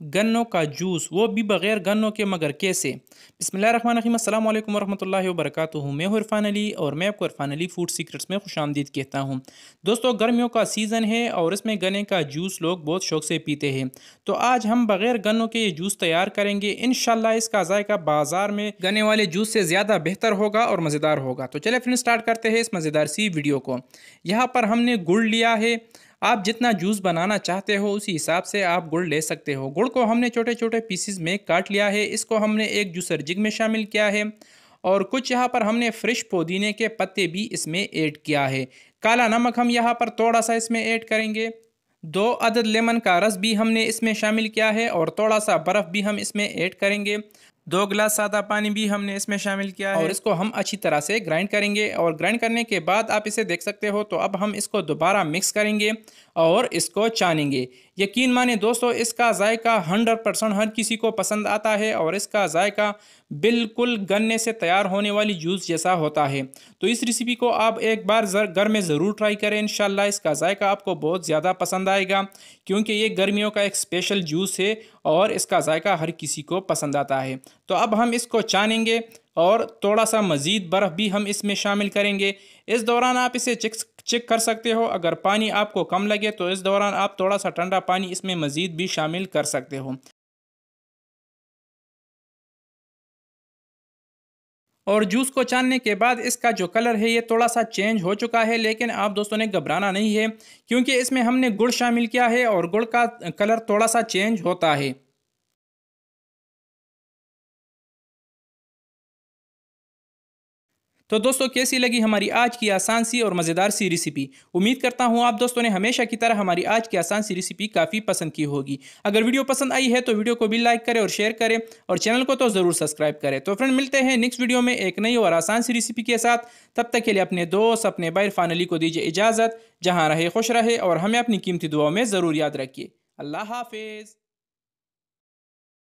गन्नों का जूस, वो भी बग़ैर गन्नों के, मगर कैसे? बिस्मिल्लाहिर्रहमानिर्रहीम, अस्सलाम वालेकुम वरहमतुल्लाहि वबरकातुहू। मैं हूँ इरफ़ान अली और मैं आपको इरफ़ान अली फूड सीक्रेट्स में खुशामदीद कहता हूँ। दोस्तों, गर्मियों का सीज़न है और इसमें गन्ने का जूस लोग बहुत शौक़ से पीते हैं। तो आज हम बग़ैर गन्नों के ये जूस तैयार करेंगे। इंशाल्लाह इसका ज़ायका बाज़ार में गन्ने वाले जूस से ज़्यादा बेहतर होगा और मज़ेदार होगा। तो चलिए फिर स्टार्ट करते हैं इस मज़ेदार सी वीडियो को। यहाँ पर हमने गुड़ लिया है। आप जितना जूस बनाना चाहते हो उसी हिसाब से आप गुड़ ले सकते हो। गुड़ को हमने छोटे छोटे पीसेस में काट लिया है। इसको हमने एक जूसर जिग में शामिल किया है और कुछ यहाँ पर हमने फ्रेश पुदीने के पत्ते भी इसमें ऐड किया है। काला नमक हम यहाँ पर थोड़ा सा इसमें ऐड करेंगे। 2 अदद लेमन का रस भी हमने इसमें शामिल किया है और थोड़ा सा बर्फ़ भी हम इसमें ऐड करेंगे। 2 गिलास सादा पानी भी हमने इसमें शामिल किया है और इसको हम अच्छी तरह से ग्राइंड करेंगे। और ग्राइंड करने के बाद आप इसे देख सकते हो। तो अब हम इसको दोबारा मिक्स करेंगे और इसको छानेंगे। यकीन माने दोस्तों, इसका जायका 100% हर किसी को पसंद आता है और इसका जायका बिल्कुल गन्ने से तैयार होने वाली जूस जैसा होता है। तो इस रेसिपी को आप एक बार घर में ज़रूर ट्राई करें। इंशाल्लाह इसका जायका आपको बहुत ज़्यादा पसंद आएगा, क्योंकि ये गर्मियों का एक स्पेशल जूस है और इसका जायका हर किसी को पसंद आता है। तो अब हम इसको छानेंगे और थोड़ा सा मज़ीद बर्फ़ भी हम इसमें शामिल करेंगे। इस दौरान आप इसे चेक कर सकते हो। अगर पानी आपको कम लगे तो इस दौरान आप थोड़ा सा ठंडा पानी इसमें मज़ीद भी शामिल कर सकते हो। और जूस को छानने के बाद इसका जो कलर है ये थोड़ा सा चेंज हो चुका है, लेकिन आप दोस्तों ने घबराना नहीं है, क्योंकि इसमें हमने गुड़ शामिल किया है और गुड़ का कलर थोड़ा सा चेंज होता है। तो दोस्तों, कैसी लगी हमारी आज की आसान सी और मज़ेदार सी रेसिपी? उम्मीद करता हूँ आप दोस्तों ने हमेशा की तरह हमारी आज की आसान सी रेसिपी काफ़ी पसंद की होगी। अगर वीडियो पसंद आई है तो वीडियो को भी लाइक करें और शेयर करें और चैनल को तो ज़रूर सब्सक्राइब करें। तो फ्रेंड, मिलते हैं नेक्स्ट वीडियो में एक नई और आसान सी रेसिपी के साथ। तब तक के लिए अपने दोस्त, अपने भाई इरफान अली को दीजिए इजाज़त। जहाँ रहे खुश रहे और हमें अपनी कीमती दुआओं में ज़रूर याद रखिए। अल्लाह हाफिज़।